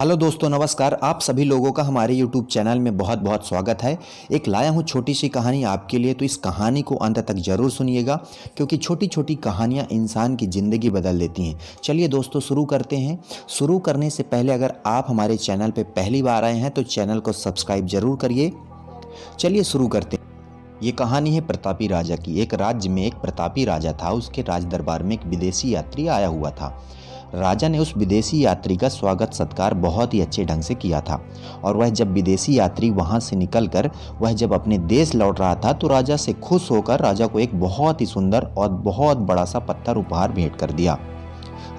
Hello दोस्तों, नमस्कार। आप सभी लोगों का हमारे YouTube चैनल में बहुत बहुत स्वागत है। एक लाया हूँ छोटी सी कहानी आपके लिए, तो इस कहानी को अंत तक ज़रूर सुनिएगा क्योंकि छोटी छोटी कहानियाँ इंसान की ज़िंदगी बदल देती हैं। चलिए दोस्तों, शुरू करते हैं। शुरू करने से पहले अगर आप हमारे चैनल पर पहली बार आए हैं तो चैनल को सब्सक्राइब ज़रूर करिए। चलिए शुरू करते हैं। ये कहानी है प्रतापी राजा की। एक राज्य में एक प्रतापी राजा था। उसके राज दरबार में एक विदेशी यात्री आया हुआ था। राजा ने उस विदेशी यात्री का स्वागत सत्कार बहुत ही अच्छे ढंग से किया था और वह जब विदेशी यात्री वहां से निकलकर वह जब अपने देश लौट रहा था तो राजा से खुश होकर राजा को एक बहुत ही सुंदर और बहुत बड़ा सा पत्थर उपहार भेंट कर दिया।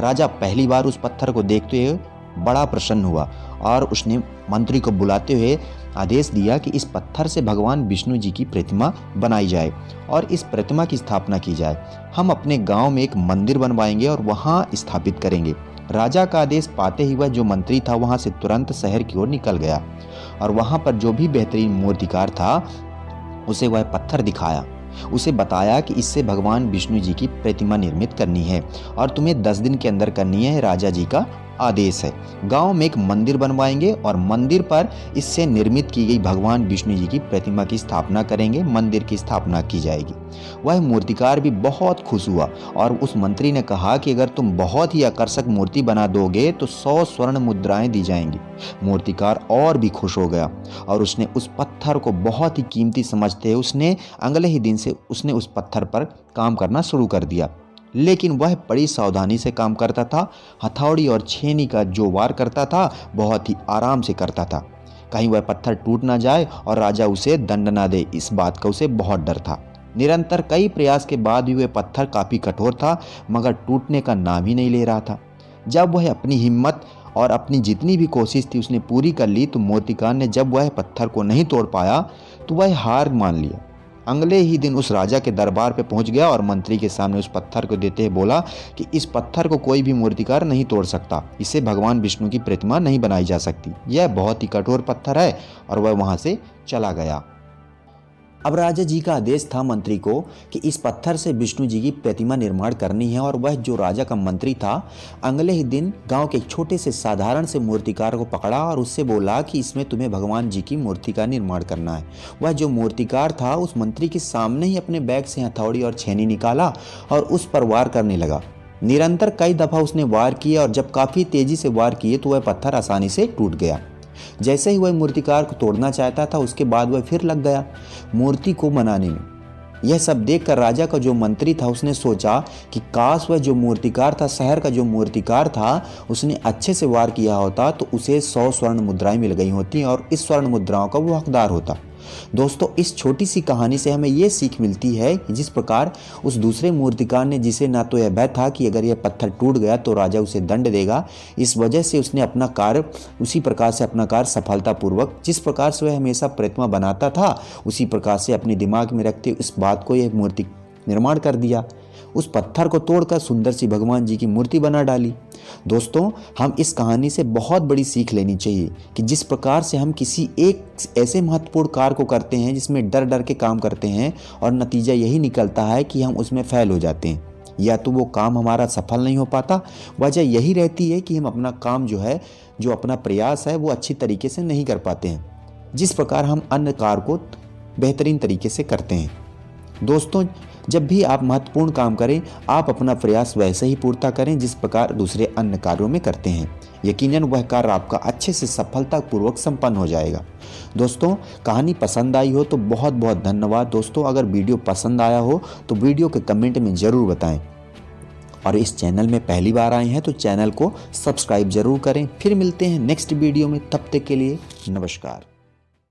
राजा पहली बार उस पत्थर को देखते हुए बड़ा प्रसन्न हुआ और उसने मंत्री को बुलाते हुए आदेश दिया कि इस पत्थर से भगवान विष्णु जी की प्रतिमा बनाई जाए और इस प्रतिमा की स्थापना की जाए। हम अपने गांव में एक मंदिर बनवाएंगे और वहां स्थापित करेंगे। राजा का आदेश पाते ही वह जो मंत्री था वहां से तुरंत शहर की ओर निकल गया और वहां पर जो भी बेहतरीन मूर्तिकार था उसे वह पत्थर दिखाया। उसे बताया कि इससे भगवान विष्णु जी की प्रतिमा निर्मित करनी है और तुम्हें 10 दिन के अंदर करनी है। राजा जी का आदेश है। गांव में एक मंदिर बनवाएंगे और मंदिर पर इससे निर्मित की गई भगवान विष्णु जी की प्रतिमा की स्थापना करेंगे। मंदिर की स्थापना की जाएगी। वह मूर्तिकार भी बहुत खुश हुआ और उस मंत्री ने कहा कि अगर तुम बहुत ही आकर्षक मूर्ति बना दोगे तो 100 स्वर्ण मुद्राएं दी जाएंगी। मूर्तिकार और भी खुश हो गया और उसने उस पत्थर को बहुत ही कीमती समझते हुए उसने अगले ही दिन से उसने उस पत्थर पर काम करना शुरू कर दिया। लेकिन वह बड़ी सावधानी से काम करता था। हथौड़ी और छेनी का जो वार करता था बहुत ही आराम से करता था। कहीं वह पत्थर टूट ना जाए और राजा उसे दंड ना दे, इस बात का उसे बहुत डर था। निरंतर कई प्रयास के बाद भी वह पत्थर काफ़ी कठोर था मगर टूटने का नाम ही नहीं ले रहा था। जब वह अपनी हिम्मत और अपनी जितनी भी कोशिश थी उसने पूरी कर ली तो मूर्तिकार ने जब वह पत्थर को नहीं तोड़ पाया तो वह हार मान लिया। अगले ही दिन उस राजा के दरबार पे पहुंच गया और मंत्री के सामने उस पत्थर को देते हुए बोला कि इस पत्थर को कोई भी मूर्तिकार नहीं तोड़ सकता। इससे भगवान विष्णु की प्रतिमा नहीं बनाई जा सकती। यह बहुत ही कठोर पत्थर है और वह वहां से चला गया। अब राजा जी का आदेश था मंत्री को कि इस पत्थर से विष्णु जी की प्रतिमा निर्माण करनी है और वह जो राजा का मंत्री था अगले ही दिन गांव के एक छोटे से साधारण से मूर्तिकार को पकड़ा और उससे बोला कि इसमें तुम्हें भगवान जी की मूर्ति का निर्माण करना है। वह जो मूर्तिकार था उस मंत्री के सामने ही अपने बैग से हथौड़ी और छेनी निकाला और उस पर वार करने लगा। निरंतर कई दफ़ा उसने वार किए और जब काफ़ी तेज़ी से वार किए तो वह पत्थर आसानी से टूट गया। जैसे ही वह मूर्तिकार को तोड़ना चाहता था उसके बाद वह फिर लग गया मूर्ति को बनाने में। यह सब देखकर राजा का जो मंत्री था उसने सोचा कि काश वह जो मूर्तिकार था, शहर का जो मूर्तिकार था, उसने अच्छे से वार किया होता तो उसे 100 स्वर्ण मुद्राएं मिल गई होती और इस स्वर्ण मुद्राओं का वो हकदार होता। दोस्तों, इस छोटी सी कहानी से हमें ये सीख मिलती है कि जिस प्रकार उस दूसरे मूर्तिकार ने, जिसे ना तो यह भय था कि अगर यह पत्थर टूट गया तो राजा उसे दंड देगा, इस वजह से उसने अपना कार्य उसी प्रकार से अपना कार्य सफलतापूर्वक, जिस प्रकार से वह हमेशा प्रतिमा बनाता था उसी प्रकार से अपने दिमाग में रखते इस बात को यह मूर्ति निर्माण कर दिया। उस पत्थर को तोड़कर सुंदर सी भगवान जी की मूर्ति बना डाली। दोस्तों, हम इस कहानी से बहुत बड़ी सीख लेनी चाहिए कि जिस प्रकार से हम किसी एक ऐसे महत्वपूर्ण कार्य को करते हैं जिसमें डर डर के काम करते हैं और नतीजा यही निकलता है कि हम उसमें फेल हो जाते हैं या तो वो काम हमारा सफल नहीं हो पाता। वजह यही रहती है कि हम अपना काम जो है, जो अपना प्रयास है, वो अच्छी तरीके से नहीं कर पाते हैं जिस प्रकार हम अन्य कार्य को बेहतरीन तरीके से करते हैं। दोस्तों, जब भी आप महत्वपूर्ण काम करें आप अपना प्रयास वैसे ही पूर्ता करें जिस प्रकार दूसरे अन्य कार्यों में करते हैं। यकीनन वह कार्य आपका अच्छे से सफलतापूर्वक संपन्न हो जाएगा। दोस्तों, कहानी पसंद आई हो तो बहुत बहुत धन्यवाद। दोस्तों, अगर वीडियो पसंद आया हो तो वीडियो के कमेंट में ज़रूर बताएं और इस चैनल में पहली बार आए हैं तो चैनल को सब्सक्राइब ज़रूर करें। फिर मिलते हैं नेक्स्ट वीडियो में, तब तक के लिए नमस्कार।